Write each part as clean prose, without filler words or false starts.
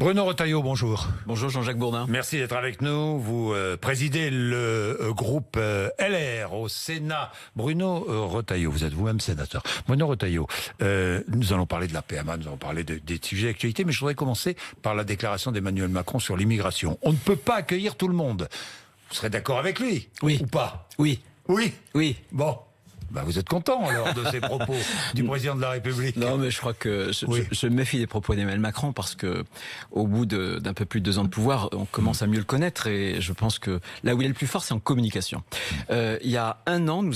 Bruno Retailleau, bonjour. Bonjour Jean-Jacques Bourdin. Merci d'être avec nous. Vous présidez le groupe LR au Sénat. Bruno Retailleau, vous êtes vous-même sénateur. Bruno Retailleau, nous allons parler de la PMA, nous allons parler des sujets d'actualité, mais je voudrais commencer par la déclaration d'Emmanuel Macron sur l'immigration. On ne peut pas accueillir tout le monde. Vous serez d'accord avec lui? Oui. Ou pas? Oui. Oui. Oui. Bon. Bah vous êtes content alors de ces propos du président de la République. Non, mais je crois que je me méfie des propos d'Emmanuel Macron parce que au bout d'un peu plus de 2 ans de pouvoir, on commence à mieux le connaître et je pense que là où il est le plus fort, c'est en communication. Il y a 1 an, nous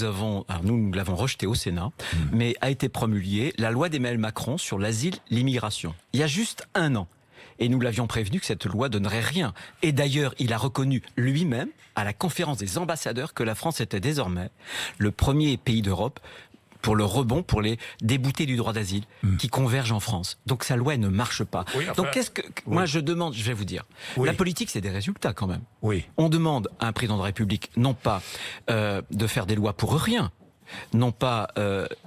l'avons rejeté au Sénat, mais a été promulguée la loi d'Emmanuel Macron sur l'asile, l'immigration. Il y a juste 1 an. Et nous l'avions prévenu que cette loi donnerait rien. Et d'ailleurs, il a reconnu lui-même, à la conférence des ambassadeurs, que la France était désormais le premier pays d'Europe pour le rebond, pour les déboutés du droit d'asile, qui convergent en France. Donc sa loi, elle ne marche pas. Oui, enfin, donc moi je demande, je vais vous dire, la politique c'est des résultats quand même. Oui. On demande à un président de la République, non pas de faire des lois pour rien, non pas,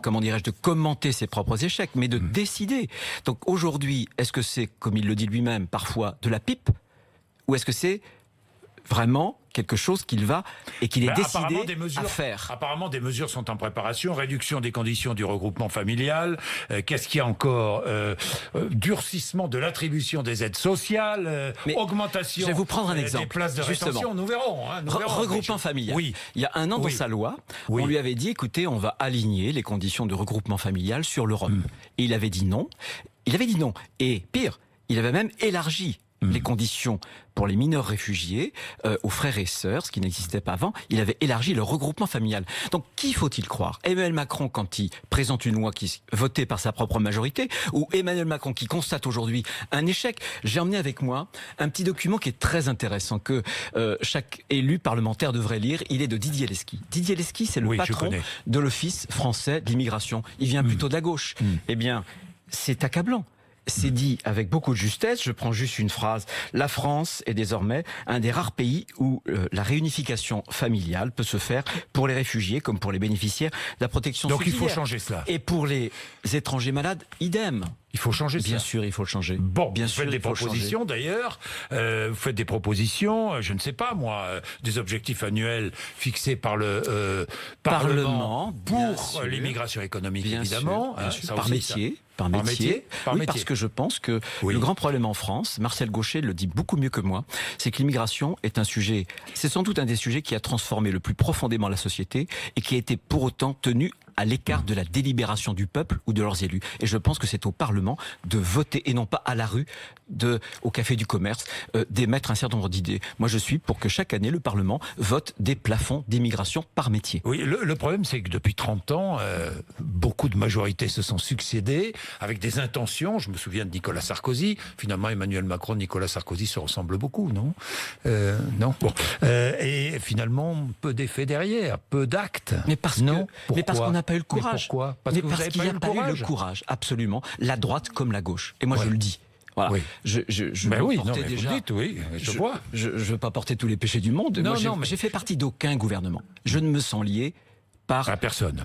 comment dirais-je, de commenter ses propres échecs, mais de décider. Donc aujourd'hui, est-ce que c'est, comme il le dit lui-même, parfois de la pipe, ou est-ce que c'est vraiment quelque chose qu'il va et qu'il est décidé à faire? Apparemment, des mesures sont en préparation. Réduction des conditions du regroupement familial. Qu'est-ce qu'il y a encore? Durcissement de l'attribution des aides sociales. Augmentation. Je vais vous prendre un exemple. Des places de rétention. Nous verrons. Regroupement familial. Oui. Il y a 1 an dans sa loi, on lui avait dit, écoutez, on va aligner les conditions de regroupement familial sur l'Europe. Et il avait dit non. Il avait dit non. Et pire, il avait même élargi les conditions pour les mineurs réfugiés, aux frères et sœurs, ce qui n'existait pas avant. Il avait élargi le regroupement familial. Donc, qui faut-il croire? Emmanuel Macron, quand il présente une loi qui est votée par sa propre majorité, ou Emmanuel Macron qui constate aujourd'hui un échec? J'ai emmené avec moi un petit document qui est très intéressant, que chaque élu parlementaire devrait lire. Il est de Didier Lesky. Didier Lesky, c'est le patron de l'Office français d'immigration. Il vient plutôt de la gauche. Eh bien, c'est accablant. C'est dit avec beaucoup de justesse, je prends juste une phrase. La France est désormais un des rares pays où la réunification familiale peut se faire pour les réfugiés comme pour les bénéficiaires de la protection sociale. Donc subsidiaire. Il faut changer cela. Et pour les étrangers malades, idem. Il faut changer ça. Bien sûr, il faut le changer. Bon, bien vous sûr, faites des propositions d'ailleurs. Vous faites des propositions, je ne sais pas moi, des objectifs annuels fixés par le Parlement pour l'immigration économique, évidemment. Bien sûr. Par métier. Par métier. Oui, parce que je pense que le grand problème en France, Marcel Gauchet le dit beaucoup mieux que moi, c'est que l'immigration est un sujet, c'est sans doute un des sujets qui a transformé le plus profondément la société et qui a été pour autant tenu à l'écart de la délibération du peuple ou de leurs élus. Et je pense que c'est au Parlement de voter et non pas à la rue, au café du commerce, d'émettre un certain nombre d'idées. Moi, je suis pour que chaque année, le Parlement vote des plafonds d'immigration par métier. Oui, le problème, c'est que depuis 30 ans, beaucoup de majorités se sont succédées avec des intentions. Je me souviens de Nicolas Sarkozy. Finalement, Emmanuel Macron, Nicolas Sarkozy se ressemblent beaucoup, non? Non. Bon. Et finalement, peu d'effets derrière, peu d'actes. Mais parce qu'on n'a pas eu le courage. Mais pourquoi? Parce qu'il n'y a pas eu le courage, absolument. La droite comme la gauche. Et moi, je le dis. Voilà. Oui. Je veux pas porter tous les péchés du monde. Non, j'ai fait partie d'aucun gouvernement. Je ne me sens lié par à personne.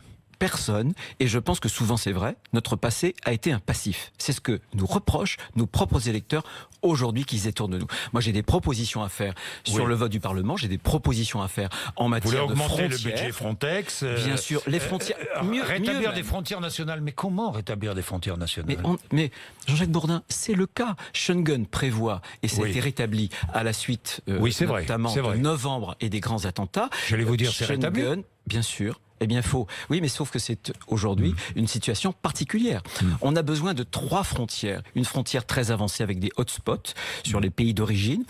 Et je pense que souvent c'est vrai, notre passé a été un passif. C'est ce que nous reprochent nos propres électeurs aujourd'hui qui se détournent de nous. Moi j'ai des propositions à faire sur le vote du Parlement, j'ai des propositions à faire en matière de frontières. Vous voulez augmenter le budget Frontex Bien sûr, les frontières... rétablir des frontières nationales, mais comment rétablir des frontières nationales? Mais Jean-Jacques Bourdin, c'est le cas. Schengen prévoit, et ça a été rétabli à la suite notamment de novembre et des grands attentats. J'allais vous dire, c'est rétabli. Bien sûr. Eh bien, faux. Oui, mais sauf que c'est aujourd'hui une situation particulière. On a besoin de 3 frontières. Une frontière très avancée avec des hotspots sur les pays d'origine.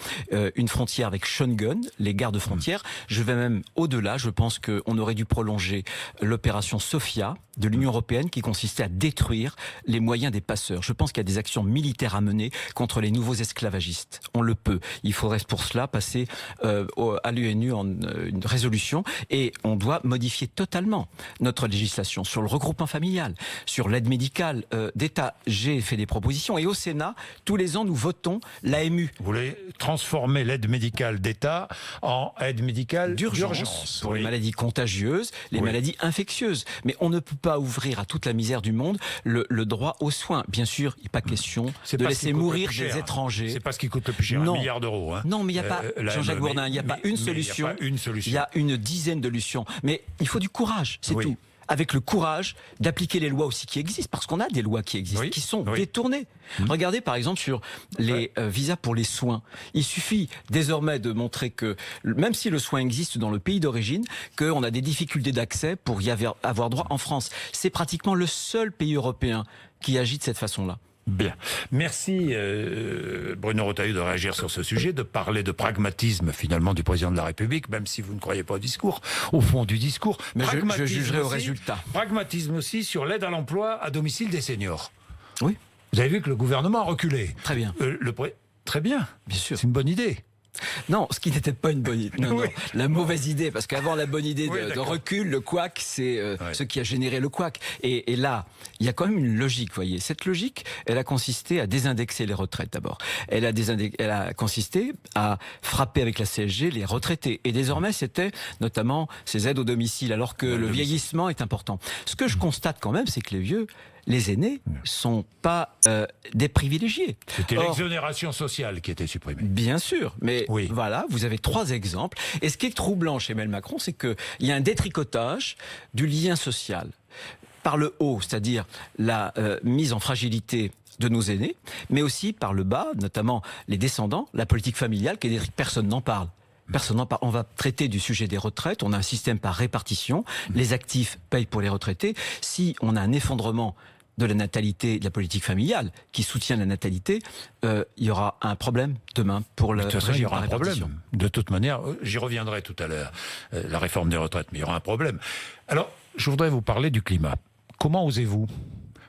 Une frontière avec Schengen, les gardes-frontières. Je vais même au-delà. Je pense qu'on aurait dû prolonger l'opération Sophia de l'Union européenne qui consistait à détruire les moyens des passeurs. Je pense qu'il y a des actions militaires à mener contre les nouveaux esclavagistes. On le peut. Il faudrait pour cela passer à l'ONU en une résolution et on doit modifier totalement totalement notre législation sur le regroupement familial, sur l'aide médicale d'État. J'ai fait des propositions et au Sénat, tous les ans, nous votons l'AMU. Vous voulez transformer l'aide médicale d'État en aide médicale d'urgence pour les maladies contagieuses, les maladies infectieuses. Mais on ne peut pas ouvrir à toute la misère du monde le droit aux soins. Bien sûr, il n'est pas question de laisser mourir des étrangers. C'est pas ce qui coûte le plus cher, 1 milliard d'euros. Hein. Non, mais il n'y a pas, Jean-Jacques Bourdin, il n'y a pas une solution. Il y a une dizaine de solutions. Mais il faut du courage, c'est tout. Avec le courage d'appliquer les lois aussi qui existent, parce qu'on a des lois qui existent, qui sont détournées. Regardez par exemple sur les visas pour les soins. Il suffit désormais de montrer que, même si le soin existe dans le pays d'origine, qu'on a des difficultés d'accès pour y avoir droit en France. C'est pratiquement le seul pays européen qui agit de cette façon-là. Bien. Merci Bruno Retailleau de réagir sur ce sujet, de parler de pragmatisme finalement du président de la République, même si vous ne croyez pas au discours, au fond du discours. Mais je jugerai au résultat. Pragmatisme aussi sur l'aide à l'emploi à domicile des seniors. Oui. Vous avez vu que le gouvernement a reculé. Très bien. Très bien. Bien sûr. C'est une bonne idée. Non, ce qui n'était pas une bonne idée. Non, la mauvaise idée, parce qu'avant la bonne idée de recul, le couac, c'est ce qui a généré le couac. Et là, il y a quand même une logique, vous voyez. Cette logique, elle a consisté à désindexer les retraites d'abord. Elle a consisté à frapper avec la CSG les retraités. Et désormais, c'était notamment ces aides au domicile, alors que le vieillissement est important. Ce que je constate quand même, c'est que les aînés sont pas des privilégiés. C'était l'exonération sociale qui était supprimée. Bien sûr, mais voilà, vous avez 3 exemples. Et ce qui est troublant chez Emmanuel Macron, c'est qu'il y a un détricotage du lien social par le haut, c'est-à-dire la mise en fragilité de nos aînés, mais aussi par le bas, notamment les descendants, la politique familiale, personne n'en parle. Personne n'en parle. On va traiter du sujet des retraites. On a un système par répartition. Les actifs payent pour les retraités. Si on a un effondrement de la natalité, de la politique familiale, qui soutient la natalité, il y aura un problème demain pour le régime. Il y aura un problème. De toute manière, j'y reviendrai tout à l'heure, la réforme des retraites, mais il y aura un problème. Alors, je voudrais vous parler du climat. Comment osez-vous ?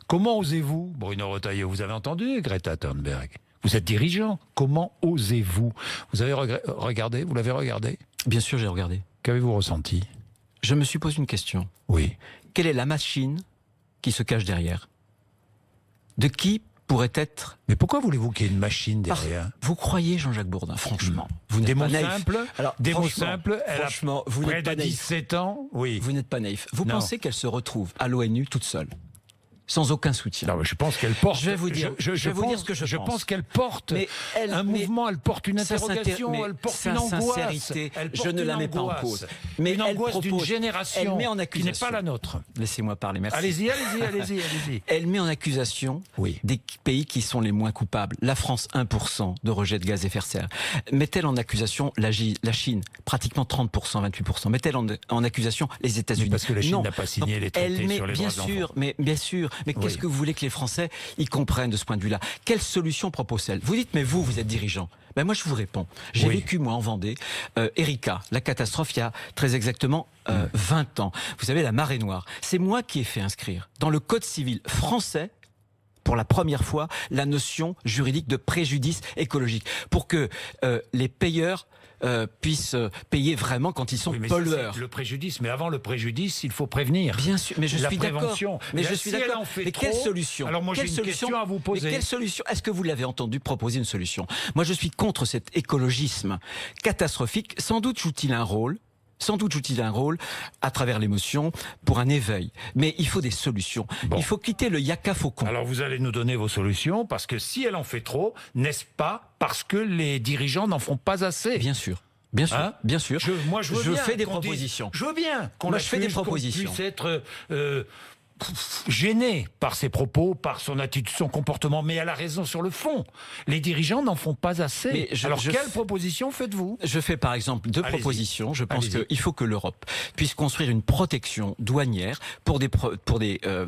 Comment osez-vous, Bruno Retailleau ? Vous avez entendu Greta Thunberg ? Vous êtes dirigeant. Comment osez-vous ? Vous avez regardé ? Vous l'avez regardé ? Bien sûr, j'ai regardé. Qu'avez-vous ressenti ? Je me suis posé une question. Oui. Quelle est la machine qui se cache derrière ? De qui pourrait être... Mais pourquoi voulez-vous qu'il y ait une machine derrière ? Vous croyez, Jean-Jacques Bourdin, franchement. Vous n'êtes pas naïf. Des mots franchement, simples, elle a vous près n'êtes de pas naïf. 17 ans. Oui. Vous n'êtes pas naïf. Vous pensez qu'elle se retrouve à l'ONU toute seule, sans aucun soutien? Non, mais je pense qu'elle porte. Je vais vous dire, je vais vous dire ce que je pense. Je pense qu'elle porte un mouvement, elle porte une interrogation, elle porte une angoisse. Je ne la mets pas en cause. Mais une angoisse d'une génération qui n'est pas la nôtre. Laissez-moi parler, merci. Allez-y. Elle met en accusation des pays qui sont les moins coupables. La France, 1% de rejet de gaz à effet de serre. Met-elle en accusation la Chine, pratiquement 30%, 28%. Met-elle en accusation les États-Unis? Parce que la Chine n'a pas signé les traités sur les droits de l'enfant. Bien sûr. Mais qu'est-ce que vous voulez que les Français y comprennent de ce point de vue-là? Quelle solution propose-t-elle? Vous dites, mais vous êtes dirigeant. Ben moi, je vous réponds. J'ai vécu, moi, en Vendée, Erika, la catastrophe, il y a très exactement 20 ans. Vous savez, la marée noire. C'est moi qui ai fait inscrire dans le Code civil français, pour la première fois, la notion juridique de préjudice écologique. Pour que les payeurs puissent payer vraiment quand ils sont pollueurs. Le préjudice, mais avant le préjudice, il faut prévenir. Bien sûr, mais je suis d'accord. Mais je suis d'accord. Mais quelle solution? Alors moi j'ai une question à vous poser. Mais quelle solution? Est-ce que vous l'avez entendu proposer une solution? Moi je suis contre cet écologisme catastrophique. Sans doute joue-t-il un rôle à travers l'émotion pour un éveil. Mais il faut des solutions. Il faut quitter le yaka faucon. Alors vous allez nous donner vos solutions, parce que si elle en fait trop, n'est-ce pas parce que les dirigeants n'en font pas assez? Bien sûr. Bien sûr. Je fais des propositions. Je veux bien qu'on fais des propositions. Puisse être gêné par ses propos, par son attitude, son comportement, mais elle a raison sur le fond. Les dirigeants n'en font pas assez. Alors, quelle proposition faites-vous? Je fais par exemple 2 propositions. Je pense qu'il faut que l'Europe puisse construire une protection douanière pour des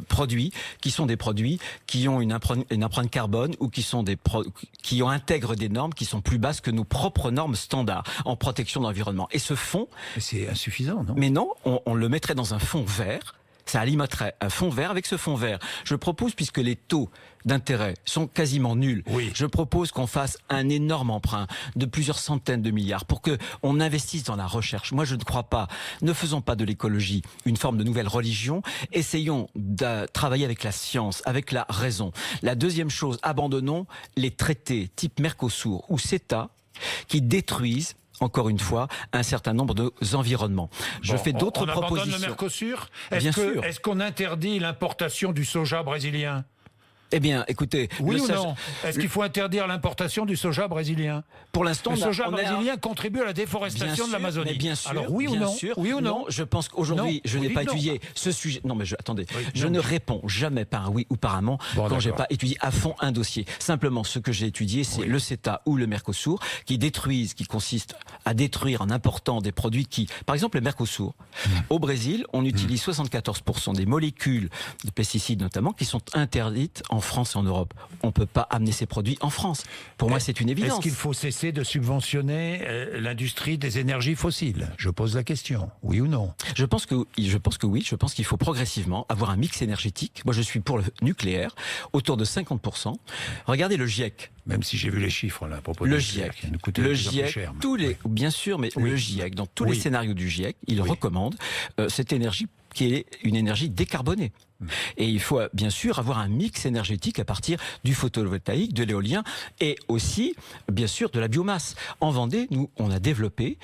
produits qui sont des produits qui ont une empreinte carbone ou qui intègrent des normes qui sont plus basses que nos propres normes standards en protection de l'environnement. Et ce fonds... C'est insuffisant, non? Mais non, on le mettrait dans un fonds vert. Ça alimenterait un fonds vert. Avec ce fonds vert, je propose, puisque les taux d'intérêt sont quasiment nuls, je propose qu'on fasse un énorme emprunt de plusieurs centaines de milliards pour qu'on investisse dans la recherche. Moi, je ne crois pas. Ne faisons pas de l'écologie une forme de nouvelle religion. Essayons de travailler avec la science, avec la raison. La deuxième chose, abandonnons les traités type Mercosur ou CETA qui détruisent encore une fois, un certain nombre d'environnements. Je fais d'autres propositions. On abandonne le Mercosur ? Bien sûr. Est-ce qu'on interdit l'importation du soja brésilien ? Eh bien, écoutez... Oui ou non ? Est-ce qu'il faut interdire l'importation du soja brésilien ? Pour l'instant, le soja brésilien contribue à la déforestation de l'Amazonie. Bien sûr. Alors oui ou non ? Oui ou non ? Je pense qu'aujourd'hui, je n'ai pas étudié ce sujet. Non, mais attendez. Je ne réponds jamais par un oui ou par un non quand j'ai pas étudié à fond un dossier. Simplement, ce que j'ai étudié, c'est le CETA ou le Mercosur qui consiste à détruire en important des produits qui, par exemple, le Mercosur. Au Brésil, on utilise 74% des molécules de pesticides notamment qui sont interdites en France et en Europe. On ne peut pas amener ces produits en France. Pour moi, c'est une évidence. Est-ce qu'il faut cesser de subventionner l'industrie des énergies fossiles ? Je pose la question. Oui ou non ? Je pense que oui. Je pense qu'il faut progressivement avoir un mix énergétique. Moi, je suis pour le nucléaire, autour de 50%. Regardez le GIEC. Même si j'ai vu les chiffres là à propos le du GIEC. Le GIEC, cher, bien sûr, mais le GIEC, dans tous les scénarios du GIEC, il recommande cette énergie qui est une énergie décarbonée. Et il faut bien sûr avoir un mix énergétique à partir du photovoltaïque, de l'éolien et aussi, bien sûr, de la biomasse. En Vendée, nous, on a développé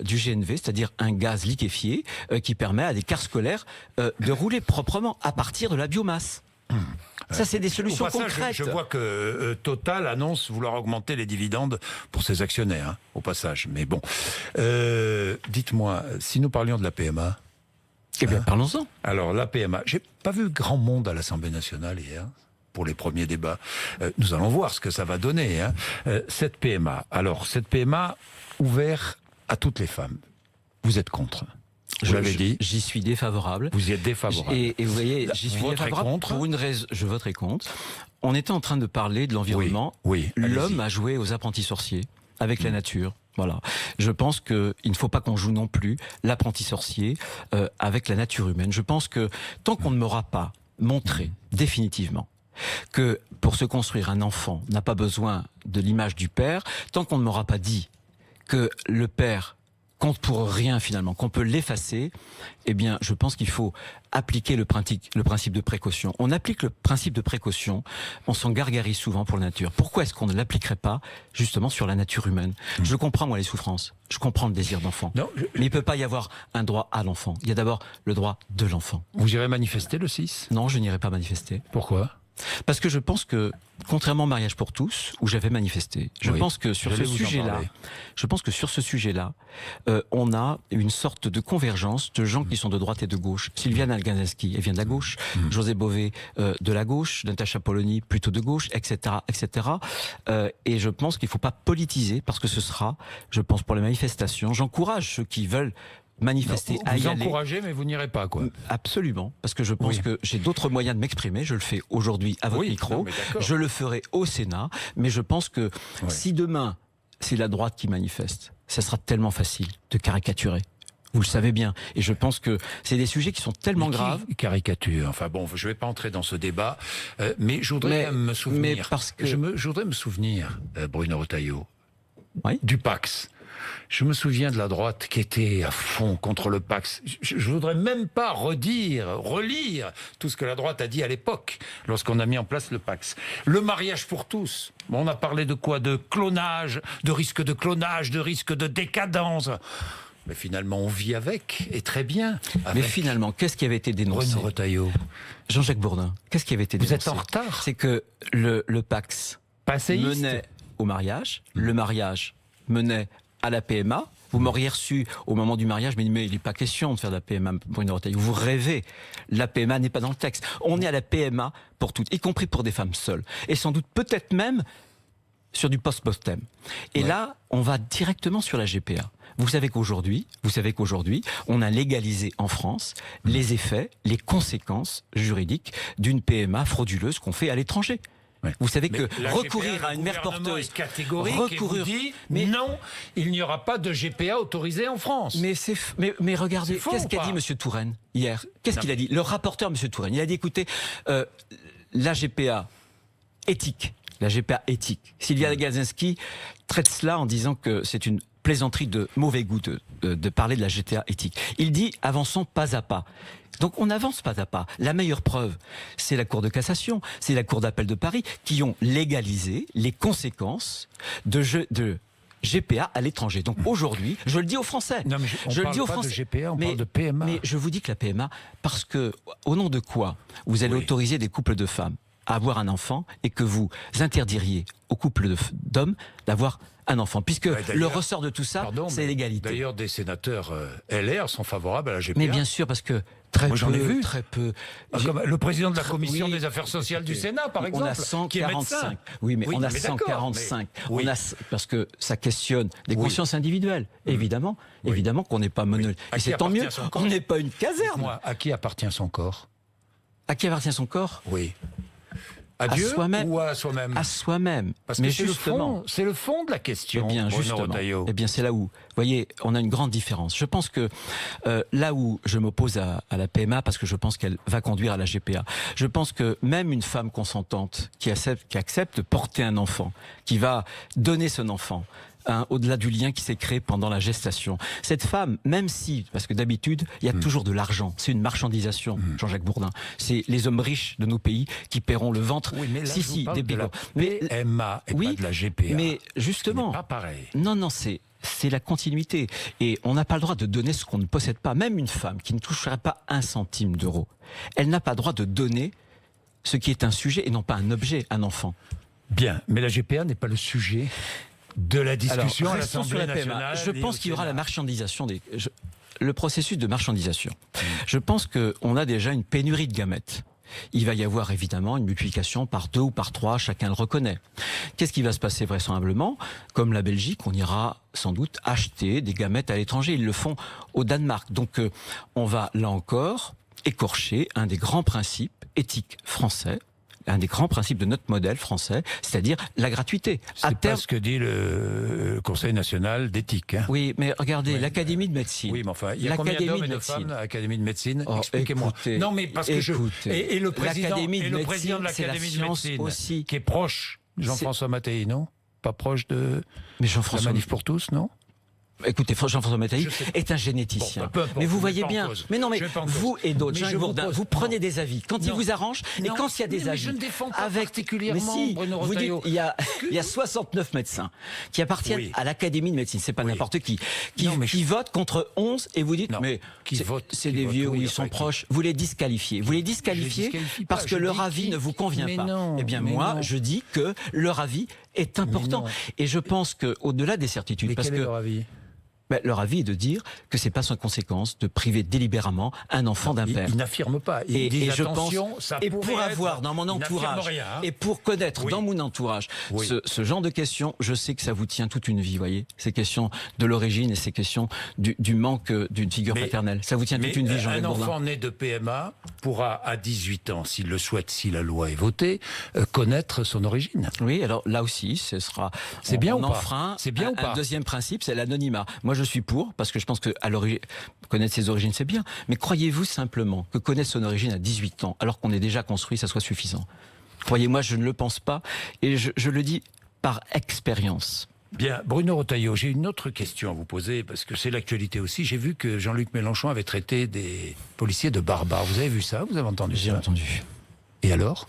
du GNV, c'est-à-dire un gaz liquéfié qui permet à des cars scolaires de rouler proprement à partir de la biomasse. Ça, c'est des solutions concrètes. Je vois que Total annonce vouloir augmenter les dividendes pour ses actionnaires, au passage. Mais bon, dites-moi, si nous parlions de la PMA... Eh bien, parlons-en. Alors, la PMA, j'ai pas vu grand monde à l'Assemblée nationale hier pour les premiers débats. Nous allons voir ce que ça va donner. Cette PMA, ouverte à toutes les femmes. Vous êtes contre ? Vous l'avez dit. J'y suis défavorable. Vous y êtes défavorable. Et vous voyez, j'y suis défavorable contre. Pour une raison. Je voterai contre. On était en train de parler de l'environnement. Oui, l'homme a joué aux apprentis sorciers avec la nature. Voilà. Je pense qu'il ne faut pas qu'on joue non plus l'apprenti sorcier avec la nature humaine. Je pense que tant qu'on ne m'aura pas montré définitivement que pour se construire un enfant n'a pas besoin de l'image du père, tant qu'on ne m'aura pas dit que le père compte pour rien finalement, qu'on peut l'effacer, eh bien je pense qu'il faut appliquer le principe de précaution. On applique le principe de précaution, on s'en gargarise souvent pour la nature. Pourquoi est-ce qu'on ne l'appliquerait pas justement sur la nature humaine ? Je comprends moi les souffrances, je comprends le désir d'enfant, mais il ne peut pas y avoir un droit à l'enfant. Il y a d'abord le droit de l'enfant. Vous irez manifester le 6 ? Non, je n'irai pas manifester. Pourquoi ? Parce que je pense que, contrairement au mariage pour tous, où j'avais manifesté, je pense que sur ce sujet-là, on a une sorte de convergence de gens qui sont de droite et de gauche. Sylviane Alganowski, elle vient de la gauche. José Bové, de la gauche. Natacha Polony, plutôt de gauche, etc., etc. Et je pense qu'il ne faut pas politiser, parce que ce sera, je pense, pour les manifestations. J'encourage ceux qui veulent manifester à y aller. Vous encouragez, mais vous n'irez pas, quoi. Absolument, parce que je pense que j'ai d'autres moyens de m'exprimer. Je le fais aujourd'hui à votre micro. Je le ferai au Sénat. Mais je pense que si demain, c'est la droite qui manifeste, ça sera tellement facile de caricaturer. Vous le savez bien. Et je pense que c'est des sujets qui sont tellement graves. Caricature. Enfin bon, je ne vais pas entrer dans ce débat, mais je voudrais me souvenir. Je voudrais me souvenir, Bruno Retailleau, du Pax. Je me souviens de la droite qui était à fond contre le Pax. Je voudrais même pas relire tout ce que la droite a dit à l'époque, lorsqu'on a mis en place le Pax. Le mariage pour tous. On a parlé de quoi ? De clonage, de risque de clonage, de risque de décadence. Mais finalement, on vit avec, et très bien. Mais finalement, qu'est-ce qui avait été dénoncé ? Bruno Retailleau. Jean-Jacques Bourdin, qu'est-ce qui avait été dénoncé ? Vous êtes en retard. C'est que le Pax menait au mariage, le mariage menait à la PMA. Vous m'auriez reçu au moment du mariage, mais il n'est pas question de faire de la PMA pour une Retailleau. Vous rêvez. La PMA n'est pas dans le texte. On est à la PMA pour toutes, y compris pour des femmes seules. Et sans doute peut-être même sur du post-mortem. Et là, on va directement sur la GPA. Vous savez qu'aujourd'hui, on a légalisé en France les effets, les conséquences juridiques d'une PMA frauduleuse qu'on fait à l'étranger. Ouais. Vous savez Mais que la recourir GPA, à une mère porteuse, est catégorique et vous dit non, il n'y aura pas de GPA autorisé en France. Mais regardez, qu'est-ce qu'a dit M. Touraine hier? Qu'est-ce qu'il a dit? Le rapporteur M. Touraine, il a dit écoutez, la GPA éthique, Sylvia Gazinski traite cela en disant que c'est une plaisanterie de mauvais goût de parler de la GTA éthique. Il dit avançons pas à pas. Donc on avance pas à pas. La meilleure preuve, c'est la Cour de cassation, c'est la Cour d'appel de Paris qui ont légalisé les conséquences de GPA à l'étranger. Donc aujourd'hui, je le dis aux Français. Non, mais je le dis aux Français. De GPA, on parle de PMA. Mais je vous dis que la PMA, parce que au nom de quoi vous allez autoriser des couples de femmes à avoir un enfant et que vous interdiriez aux couples d'hommes d'avoir un enfant, puisque le ressort de tout ça, c'est l'égalité. D'ailleurs, des sénateurs LR sont favorables à la GPA. Mais bien sûr, parce que très peu. Comme le président de la commission des affaires sociales du Sénat, par exemple, on a 145. qui est médecin. Oui, mais on a 145. Parce que ça questionne des consciences individuelles. Évidemment qu'on n'est pas monolithique. Et c'est tant mieux qu'on n'est pas une caserne. À qui appartient son corps? À qui appartient son corps? Oui. À Dieu ou à soi-même? À soi-même. Parce que c'est le fond de la question. Eh bien, justement. Eh bien, c'est là où, vous voyez, on a une grande différence. Je pense que là où je m'oppose à la PMA, parce que je pense qu'elle va conduire à la GPA, je pense que même une femme consentante qui accepte de porter un enfant, qui va donner son enfant, au-delà du lien qui s'est créé pendant la gestation. Cette femme, même si, parce que d'habitude, il y a toujours de l'argent, c'est une marchandisation, Jean-Jacques Bourdin. C'est les hommes riches de nos pays qui paieront le ventre. Oui, mais là, je parle de la PMA et pas de la GPA. Mais justement, pas pareil. Non, c'est la continuité. Et on n'a pas le droit de donner ce qu'on ne possède pas. Même une femme qui ne toucherait pas 1 centime d'euro, elle n'a pas le droit de donner ce qui est un sujet et non pas un objet, un enfant. Bien, mais la GPA n'est pas le sujet de la discussion à l'Assemblée nationale. Je pense qu'il y aura la marchandisation le processus de marchandisation. Je pense qu'on a déjà une pénurie de gamètes. Il va y avoir évidemment une multiplication par 2 ou par 3, chacun le reconnaît. Qu'est-ce qui va se passer vraisemblablement? Comme la Belgique, on ira sans doute acheter des gamètes à l'étranger. Ils le font au Danemark. Donc on va là encore écorcher un des grands principes éthiques français, un des grands principes de notre modèle français, c'est-à-dire la gratuité. C'est pas ce que dit le Conseil national d'éthique. Hein. Oui, mais regardez, l'Académie de médecine. Oui, mais enfin, il y a combien d'hommes et de femmes à l'Académie de médecine? Expliquez-moi. Non, mais parce que et le président de l'Académie de médecine aussi, qui est proche, Jean-François Mattei, non? Pas proche de la Manif pour tous, non? Écoutez, Jean-François Mattei est un généticien. Bon, mais vous voyez bien. Mais non, mais vous et d'autres, Jean Bourdin, vous prenez des avis quand il vous arrange et quand il y a des avis. Je ne défends pas particulièrement Bruno Retailleau. Vous dites, il y a 69 médecins qui appartiennent à l'Académie de médecine. C'est pas n'importe qui votent contre 11 et vous dites, mais c'est des vieux où ils sont proches. Vous les disqualifiez. Vous les disqualifiez parce que leur avis ne vous convient pas. Eh bien, moi, je dis que leur avis est important. Et je pense qu'au-delà des certitudes, parce que leur avis? Leur avis est de dire que c'est pas sans conséquence de priver délibérément un enfant d'un père. Ils n'affirment pas. Ils disent attention, ça pourrait être... Et pour avoir dans mon entourage, et pour connaître dans mon entourage ce genre de questions, je sais que ça vous tient toute une vie, vous voyez. Ces questions de l'origine et ces questions du manque d'une figure paternelle. Ça vous tient toute une vie, Jean-Jacques Bourdin. Un enfant né de PMA pourra, à 18 ans, s'il le souhaite, si la loi est votée, connaître son origine. Oui, alors là aussi, ce sera... C'est bien ou pas? Enfreint un deuxième principe, c'est l'anonymat. Moi, je suis pour, parce que je pense que connaître ses origines, c'est bien. Mais croyez-vous simplement que connaître son origine à 18 ans, alors qu'on est déjà construit, ça soit suffisant? Croyez-moi, je ne le pense pas. Et je le dis par expérience. Bien, Bruno Retailleau, j'ai une autre question à vous poser, parce que c'est l'actualité aussi. J'ai vu que Jean-Luc Mélenchon avait traité des policiers de barbares. Vous avez vu ça? Vous avez entendu ça? J'ai entendu. Et alors?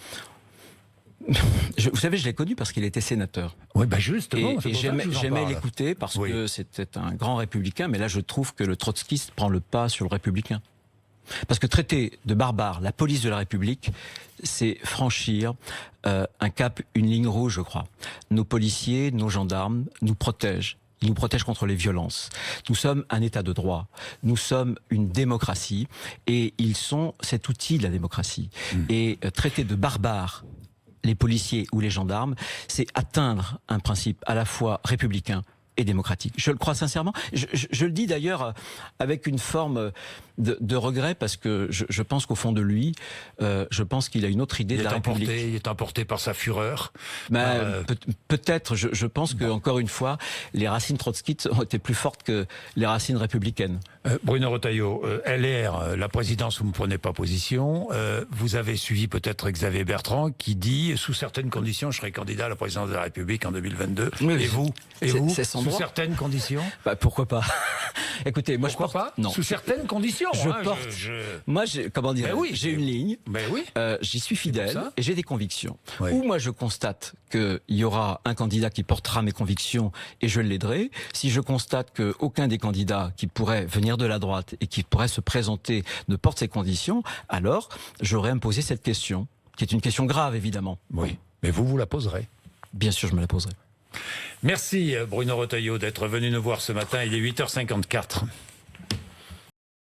Vous savez, je l'ai connu parce qu'il était sénateur. Oui, justement. Et j'aimais l'écouter parce que c'était un grand républicain, mais là je trouve que le trotskiste prend le pas sur le républicain. Parce que traiter de barbare la police de la République, c'est franchir un cap, une ligne rouge, je crois. Nos policiers, nos gendarmes nous protègent. Ils nous protègent contre les violences. Nous sommes un État de droit. Nous sommes une démocratie. Et ils sont cet outil de la démocratie. Et traiter de barbares les policiers ou les gendarmes, c'est atteindre un principe à la fois républicain et démocratique. Je le crois sincèrement. Je le dis d'ailleurs avec une forme de regret, parce que je pense qu'au fond de lui, je pense qu'il a une autre idée de la République. Il est emporté par sa fureur. Peut-être. Je pense que, encore une fois, les racines trotskistes ont été plus fortes que les racines républicaines. Bruno Retailleau, LR, la présidence, vous ne prenez pas position. Vous avez suivi peut-être Xavier Bertrand qui dit, sous certaines conditions, je serai candidat à la présidence de la République en 2022. Oui, et vous c'est son droit. Sous certaines conditions pourquoi pas? Écoutez, moi pourquoi je porte... pas. Non. Sous certaines conditions. Moi, comment dire, oui, j'ai une ligne. Oui. J'y suis fidèle et j'ai des convictions. Oui. Ou moi je constate qu'il y aura un candidat qui portera mes convictions et je l'aiderai. Si je constate qu'aucun des candidats qui pourraient venir de la droite et qui pourraient se présenter ne porte ces conditions, alors j'aurais à me poser cette question, qui est une question grave évidemment. Oui, mais vous la poserez. Bien sûr, je me la poserai. Merci Bruno Retailleau d'être venu nous voir ce matin, il est 8h54.